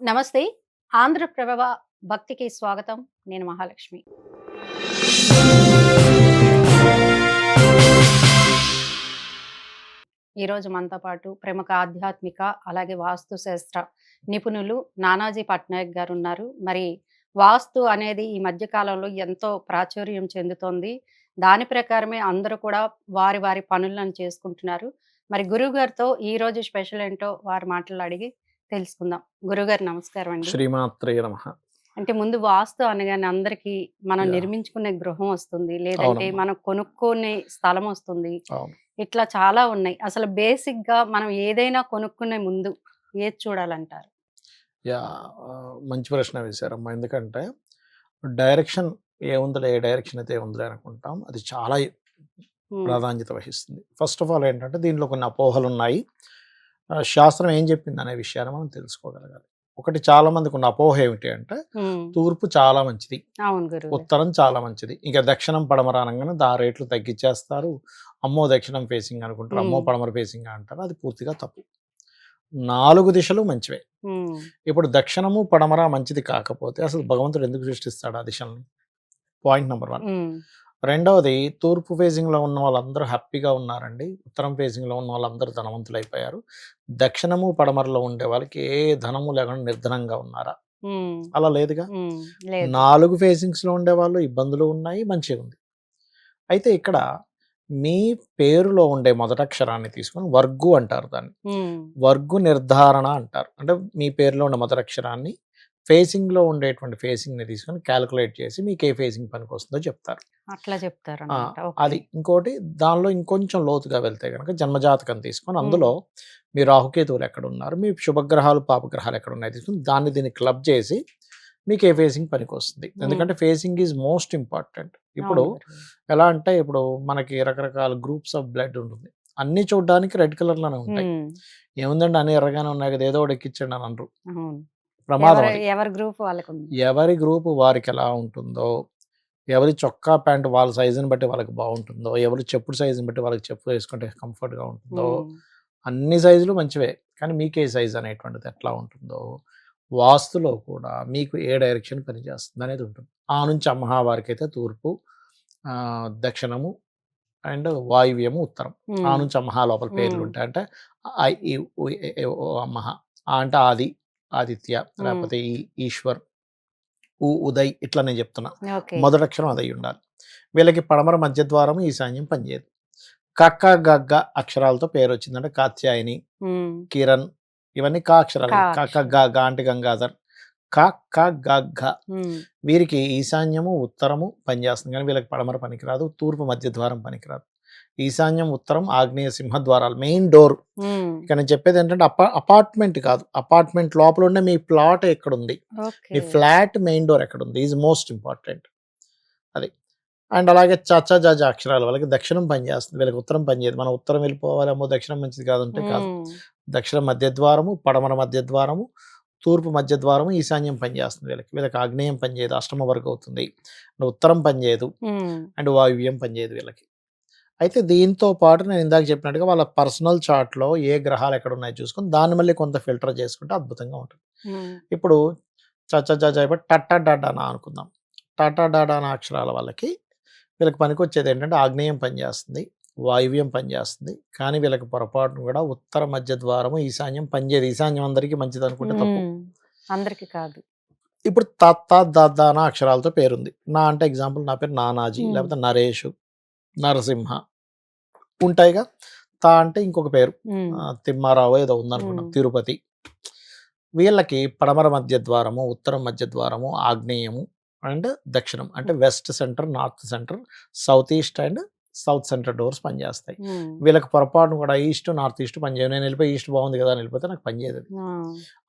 నమస్తే. ఆంధ్రప్రభ భక్తికి స్వాగతం. నేను మహాలక్ష్మి. ఈరోజు మనతో పాటు ప్రముఖ ఆధ్యాత్మిక, అలాగే వాస్తు శాస్త్ర నిపుణులు నానాజీ పట్నాయక్ గారున్నారు. మరి వాస్తు అనేది ఈ మధ్య కాలంలో ఎంతో ప్రాచుర్యం చెందుతోంది. దాని ప్రకారమే అందరూ కూడా వారి వారి పనులను చేసుకుంటున్నారు. మరి గురువుగారితో ఈరోజు స్పెషల్ ఏంటో వారి మాటల్లో అడిగి తెలుసుకుందాం. గురువుగారు నమస్కారం అండి. శ్రీమాత్రే నమః. అంటే ముందు వాస్తు అనగానే అందరికీ మనం యాహ్! నిర్మించుకునే గృహం వస్తుంది. లేదంటే అవునమ్మా. మనం కొనుక్కునే స్థలం వస్తుంది. అవును. ఇట్లా చాలా ఉన్నాయి. అసలు బేసిక్‌గా మనం ఏదైనా కొనుక్కునే ముందు ఏది చూడాలంటారు? మంచి ప్రశ్న వేశారమ్మా. ఎందుకంటే డైరెక్షన్ ఏముందిలే, ఏ డైరెక్షన్ అయితే ఏముందిలే అనుకుంటాం. అది చాలా హ్మ్. ప్రాధాన్యత వహిస్తుంది. ఫస్ట్ ఆఫ్ ఆల్ ఏంటంటే దీనిలో కొన్ని అపోహలున్నాయి. శాస్త్రం ఏం చెప్పిందనే విషయాన్ని మనం తెలుసుకోగలగాలి. ఒకటి చాలా మందికున్న అపోహ ఏమిటి అంటే హ్మ్. తూర్పు చాలా మంచిది, అవును గురువుగారు. ఉత్తరం చాలా మంచిది. ఇక దక్షిణం, పడమర అనంగానే రేట్లు తగ్గిచ్చేస్తారు. అమ్మో! దక్షిణం ఫేసింగ్ అనుకుంటారు. అమ్మో! హ్మ్. పడమర ఫేసింగ్ అంటారు. అది పూర్తిగా తప్పు. 4 దిశలు మంచివే. హ్మ్. ఇప్పుడు దక్షిణము, పడమర మంచిది కాకపోతే అసలు భగవంతుడు ఎందుకు సృష్టిస్తాడు ఆ దిశల్ని? Point number 1. హ్మ్. రెండవది, తూర్పు ఫేసింగ్‌లో ఉన్న వాళ్ళందరూ హ్యాపీగా ఉన్నారండి. ఉత్తరం ఫేసింగ్‌లో ఉన్న వాళ్ళందరూ ధనవంతులైపోయారు. దక్షిణము, పడమరలో ఉండే వాళ్ళకి ఏ ధనము లేకుండా నిర్ధనంగా ఉన్నారా? హ్మ్. అలా లేదుగా. హ్మ్. లేదు. 4 ఫేసింగ్స్‌లో ఉండేవాళ్ళు ఇబ్బందులు ఉన్నాయి, మంచిగుంది. అయితే ఇక్కడ మీ పేరులో ఉండే మొదటక్షరాన్ని తీసుకొని వర్గు అంటారు దాన్ని. హ్మ్. వర్గు నిర్ధారణ అంటారు. అంటే మీ పేరులో ఉన్న మొదటక్షరాన్ని ఫేసింగ్‌లో ఉండేటువంటి ఫేసింగ్‌ని తీసుకొని కాలిక్యులేట్ చేసి మీకు ఏ ఫేసింగ్ పనికొస్తుందో చెప్తారు. అట్లా ఆ! చెప్తారనమాట. ఓకే. అది. ఇంకోటి దానిలో ఇంకొంచెం లోతుగా వెళ్తే గనక జన్మజాతకం తీసుకొని హ్మ్. అందులో మీ రాహుకేతువులు ఎక్కడున్నారు, మీ శుభగ్రహాలు, పాపగ్రహాలు ఎక్కడున్నాయి తీసుకొని దాన్ని దీన్ని క్లబ్ చేసి మీకు ఏ ఫేసింగ్ పనికొస్తుంది. హ్మ్. ఎందుకంటే ఫేసింగ్ ఈజ్ మోస్ట్ ఇంపార్టెంట్. ఇప్పుడు అవును గురువు. ఎలా అంటే ఇప్పుడు మనకి రకరకాల గ్రూప్స్ ఆఫ్ బ్లడ్ ఉంటుంది. అన్నీ చూడ్డానికి రెడ్ కలర్‌లోనే ఉంటాయి. హ్మ్. ఏముందండి అన్నీ ఎర్రగానే ఉన్నాయి కదా! ఏదో ఒకటి ఎక్కించండి అని అనరు. అవును. ప్రమాదం అది. ఎవరి గ్రూప్ వాళ్ళకుంది. ఎవరి గ్రూప్ వారికెలా ఉంటుందో, ఎవరి చొక్కా ప్యాంట్ వాళ్ళ సైజుని బట్టి వాళ్ళకి బావుంటుందో, ఎవరి చెప్పుడు సైజుని బట్టి వాళ్ళకి చెప్పు వేసుకుంటే కంఫర్ట్‌గా ఉంటుందో, హ్మ్. అన్ని సైజులు మంచివే. కానీ మీకే సైజ్ అనేటువంటిది ఎట్లా ఉంటుందో, వాస్తులో కూడా మీకు ఏ డైరెక్షన్ పనిచేస్తుందనేది ఉంటుంది. ఆ నుంచి అమ్మహ వారికైతే తూర్పు, దక్షిణము అండ్ వాయువ్యము, ఉత్తరం. ఆ హ్మ్. నుంచి అమ్మహ లోపల హ్మ్. పేర్లుంటాయి. అంటే ఐ, ఈ, ఉ, ఎ, ఏ, ఓ, అమ్మహ. ఆ అంటే ఆది, ఆదిత్య, హ్మ్. లేకపోతే ఈశ్వర్, ఉదయ్ ఇట్లా నేను చెప్తున్నా. ఓకే. మొదటక్షరం అదయ్యుండాలి. వీళ్ళకి పడమర మధ్య ద్వారం, ఈశాన్యం పనిచేయదు. కక్క, గగ్గ అక్షరాలతో పేరొచ్చిందంటే కాత్యాయని, హ్మ్. కిరణ్ ఇవన్నీ కా అక్షరాలే. కా కక, అక్షరం. గ, గ అంటే గంగాధర్. క, ఖ, గ, ఘ. హ్మ్. వీరికి ఈశాన్యము, ఉత్తరము పనిచేస్తుంది. కానీ వీళ్ళకి పడమర పనికిరాదు. తూర్పు మధ్య ద్వారం పనికిరాదు. ఈశాన్యం, ఉత్తరం, ఆగ్నేయ సింహద్వారాలు మెయిన్ డోర్. హ్మ్. ఇక నేను చెప్పేదేంటంటే అపార్ట్‌మెంట్ కాదు. అపార్ట్‌మెంట్ లోపలుండే మీ ప్లాట్ ఎక్కడుంది? మీ ఓకే. ఫ్లాట్ మెయిన్ డోర్ ఎక్కడుంది? Is most important. అది. అండ్ అలాగే చ, చ, జ, జ అక్షరాల వాళ్ళకి దక్షిణం పనిచేస్తుంది. వీళ్ళకి ఉత్తరం పనిచేయదు. మనం ఉత్తరం వెళ్ళిపోవాలి, అమ్మో! దక్షిణం మంచిది కాదంటే కాదు. హ్మ్. దక్షిణం మధ్య ద్వారము, పడమర మధ్య ద్వారము, తూర్పు మధ్య ద్వారము, ఈశాన్యం పనిచేస్తుంది వీళ్ళకి. వీళ్ళకి ఆగ్నేయం పనిచేయదు. అష్టమ వరకు అవుతుంది. ఉత్తరం పనిచేయదు. హ్మ్. అండ్ వాయువ్యం పనిచేయదు వీళ్ళకి. అయితే దీంతో పాటు నేను ఇందాక చెప్పినట్టుగా వాళ్ళ పర్సనల్ చార్ట్‌లో ఏ గ్రహాలు ఎక్కడున్నాయో చూసుకొని దాన్ని మళ్ళీ కొంత ఫిల్టర్ చేసుకుంటే అద్భుతంగా ఉంటుంది. హ్మ్. ఇప్పుడు చ, చ, జ, జ అయిపోయి ట, ట, డ, డ, న అనుకుందాం. ట, ట, డ, డ, న అక్షరాల వాళ్ళకి వీళ్ళకి పనికొచ్చేదేంటంటే ఆగ్నేయం పనిచేస్తుంది, వాయువ్యం పనిచేస్తుంది. కానీ వీళ్ళకి పొరపాటున కూడా ఉత్తర మధ్య ద్వారము, ఈశాన్యం పనిచేయదు. ఈశాన్యం అందరికీ మంచిదనుకుంటే తప్పు. హ్మ్. అందరికి కాదు. ఇప్పుడు త, త, ద, ద, న అక్షరాలతో పేరుంది. నా అంటే ఎగ్జాంపుల్ నా పేరు నానాజీ, హ్మ్. లేకపోతే నరేషు, నరసింహ ఉంటాయిగా. అంటే ఇంకొక పేరు. హ్మ్. తిమ్మారావో ఏదో హ్మ్. ఉందనుకుంటాం. తిరుపతి. వీళ్ళకి పడమర మధ్య ద్వారము, ఉత్తరం మధ్య ద్వారము, ఆగ్నేయము అండ్ దక్షిణం. అంటే హ్మ్. West centre, north centre, south east and south centre doors పనిచేస్తాయి. హ్మ్. వీళ్ళకి పొరపాటున కూడా ఈస్ట్, నార్త్ ఈస్ట్ పనిచేయవు. నేను వెళ్ళిపోయి ఈస్ట్ బాగుంది కదా అని వెళ్ళిపోతే నాకు పనిచేయదది. ఆ!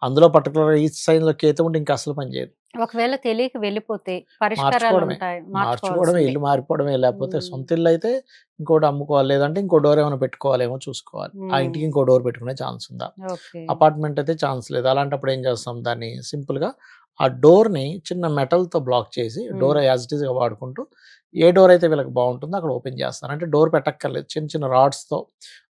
అందులో పర్టిక్యులర్‌గా ఈస్ట్ సైడ్‌లో కేతు ఉంటే ఇంక అస్సలు పనిచేయదు. ఒకవేళ తెలియక వెళ్ళిపోతే మార్చుకోవడమే. పరిష్కారాలుంటాయి. మార్చుకోవడమే, మార్చుకోవాల్సిందే. ఇల్లు మారిపోవడమే. లేకపోతే హ్మ్. సొంత ఇల్లయితే ఇంకోటి అమ్ముకోవాలి. లేదంటే ఇంకో డోర్ ఏమైనా పెట్టుకోవాలేమో చూసుకోవాలి. ఆ హ్మ్. ఇంటికి ఇంకో డోర్ పెట్టుకునే ఛాన్స్ ఉందా? ఓకే. అపార్ట్‌మెంట్ అయితే ఛాన్స్ లేదు. అలాంటప్పుడు ఏం చేస్తాం దాన్ని సింపుల్‌గా ఆ డోర్‌ని చిన్న మెటల్‌తో బ్లాక్ చేసి డోర్ యాజ్ ఇట్ ఈస్‌గా వాడుకుంటూ ఏ డోర్ అయితే వీళ్ళకి బావుంటుందో అక్కడ ఓపెన్ చేస్తారు. అంటే డోర్ పెట్టక్కర్లేదు. చిన్న చిన్న రాడ్స్‌తో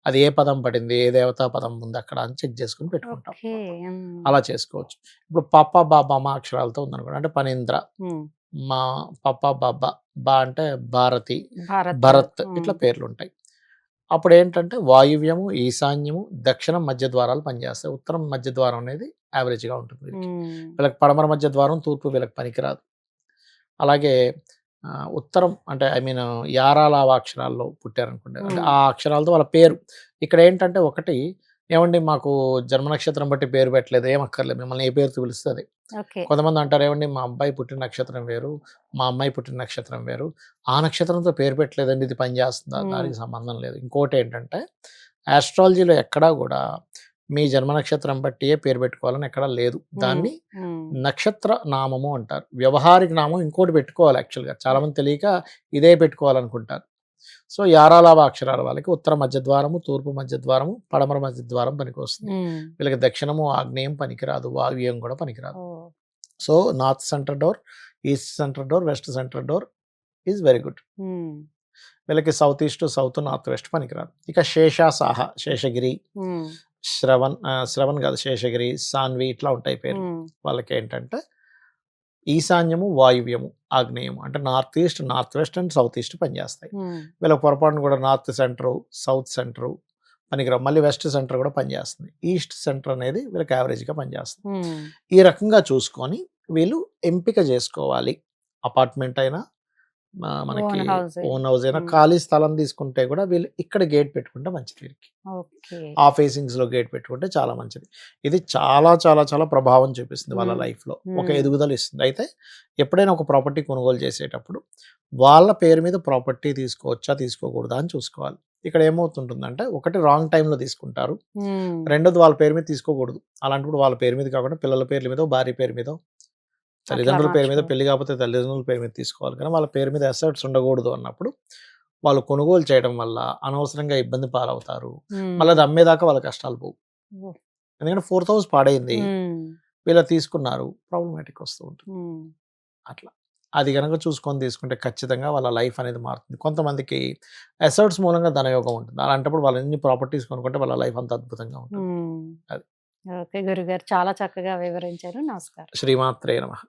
అది ఏ పదం పడింది, ఏ దేవతా పదం ఉంది అక్కడ అని చెక్ చేసుకొని పెట్టుకుంటాం. ఓకే. హ్మ్. అలా చేసుకోవచ్చు. ఇప్పుడు పప్ప, బ, బమ అక్షరాలతో ఉందనుకోండి. అంటే పనీంద్ర, హ్మ్. మా, పప్ప, బబ్బ, బ అంటే భారతి, భారత్. భరత్ హ్మ్. ఇట్లా పేర్లుంటాయి. అప్పుడేంటంటే వాయువ్యము, ఈశాన్యము, దక్షిణం మధ్య ద్వారాలు పనిచేస్తాయి. ఉత్తరం మధ్య ద్వారం అనేది యావరేజ్‌గా ఉంటుంది వీళ్ళకి. హ్మ్. వీళ్ళకి పడమర మధ్య ద్వారం, తూర్పు వీళ్ళకి పనికిరాదు. అలాగే ఉత్తరం అంటే ఐ మీన్ యారాలావ అక్షరాల్లో పుట్టారనుకోండి. అంటే హ్మ్. ఆ అక్షరాలతో వాళ్ళ పేరు. ఇక్కడేంటంటే ఒకటి ఏవండీ మాకు జన్మ నక్షత్రం బట్టి పేరు పెట్టలేదు. ఏం అక్కర్లేదు. మిమ్మల్ని ఏ పేరుతో పిలుస్తే అదే. ఓకే. కొంతమంది అంటారు ఏవండీ మా అబ్బాయి పుట్టిన నక్షత్రం వేరు, మా అమ్మాయి పుట్టిన నక్షత్రం వేరు. ఆ నక్షత్రంతో పేరు పెట్టలేదండి ఇది పనిచేస్తుందా? హ్మ్. దానికి సంబంధం లేదు. ఇంకోటేంటంటే ఆస్ట్రాలజీలో ఎక్కడా గూడా మీ జన్మ నక్షత్రం బట్టియే పేరు పెట్టుకోవాలని ఎక్కడా లేదు. హ్మ్. దాన్ని హ్మ్. నక్షత్ర నామము అంటారు. వ్యవహారిక నామం ఇంకోటి పెట్టుకోవాలి యాక్చువల్‌గా. చాలామంది తెలియక ఇదే పెట్టుకోవాలనుకుంటారు. సో, యారాలావ అక్షరాల వాళ్ళకి ఉత్తర మధ్య ద్వారము, తూర్పు మధ్య ద్వారము, పడమర మధ్య ద్వారం పనికొస్తుంది. హ్మ్. వీళ్ళకి దక్షిణము, ఆగ్నేయం పనికిరాదు. వాయువ్యం కూడా పనికిరాదు. Oh! So, north centre door, east centre door, west centre door is very good. Hmm. వీళ్ళకి south east, south, north west పనికిరాదు. ఇక శేషాసాహ, శేషగిరి, హ్మ్. శ్రవణ్ కాదు శేషగిరి, సాన్వి ఇట్లా ఉంటాయి పేర్లు. హ్మ్. వాళ్ళకేంటంటే ఈశాన్యము, వాయువ్యము, ఆగ్నేయము అంటే north east, north west and south east పనిచేస్తాయి. హ్మ్. వీళ్ళకి పొరపాటున కూడా నార్త్ సెంటరు, సౌత్ సెంటరు పనికిరావు. మళ్ళీ వెస్ట్ సెంటర్ కూడా పనిచేస్తుంది. ఈస్ట్ సెంటర్ అనేది వీళ్ళకి యావరేజ్‌గా పనిచేస్తుంది. హ్మ్. ఈ రకంగా చూసుకొని వీళ్ళు ఎంపిక చేసుకోవాలి. అపార్ట్‌మెంట్ అయినా మనకి ఓన్ హౌసే. ఓన్ హౌస్ అయినా హ్మ్. ఖాళీ స్థలం తీసుకుంటే కూడా వీళ్ళు ఇక్కడ గేట్ పెట్టుకుంటే మంచిది వీళ్ళకి. ఓకే. ఆ ఫేసింగ్స్‌లో గేట్ పెట్టుకుంటే చాలా మంచిది. ఇది చాలా, చాలా, చాలా ప్రభావం చూపిస్తుంది వాళ్ళ హ్మ్. లైఫ్‌లో. ఒక హ్మ్. ఎదుగుదల ఇస్తుంది. అయితే ఎప్పుడైనా ఒక ప్రాపర్టీ కొనుగోలు చేసేటప్పుడు వాళ్ళ పేరు మీద ప్రాపర్టీ తీసుకోవచ్చా? తీసుకోకూడదా? అని చూసుకోవాలి. ఇక్కడ ఏమవుతుంటుందంటే ఒకటి రాంగ్ టైమ్‌లో తీసుకుంటారు. హ్మ్. రెండోది వాళ్ళ పేరు మీద తీసుకోకూడదు. అలాంటప్పుడు వాళ్ళ పేరు మీద కాకుండా పిల్లల పేర్ల మీదో, భార్య పేరు మీదో, అట్లా తల్లిదండ్రుల పేరు మీద మార్చుకోవాలి. పెళ్లి కాకపోతే తల్లిదండ్రుల పేరు మీద తీసుకోవాలి. కానీ వాళ్ళ పేరు మీద అసెట్స్ ఉండకూడదు అన్నప్పుడు వాళ్ళు కొనుగోలు చేయడం వల్ల అనవసరంగా ఇబ్బంది పాలవుతారు. మళ్ళీ హ్మ్. అది అమ్మేదాకా వాళ్ళ కష్టాలు పోవు. ఓహ్! ఎందుకంటే 4,000 పాడైంది. హ్మ్. వీళ్ళు తీసుకున్నారు. ప్రాబ్లమాటిక్ వస్తూ ఉంటుంది. హ్మ్. అట్లా. అది గనక చూసుకొని తీసుకుంటే ఖచ్చితంగా వాళ్ళ లైఫ్ అనేది మారుతుంది. కొంతమందికి అసెట్స్ మూలంగా ధనయోగం ఉంటుంది. అలాంటప్పుడు వాళ్ళు ఎన్ని ప్రాపర్టీస్ కొనుక్కుంటే వాళ్ళ లైఫ్ అంతా అద్భుతంగా ఉంటుంది. హ్మ్. అది. ఓకే గురుగారు. చాలా చక్కగా వివరించారు. నమస్కారం. శ్రీమాత్రే నమః.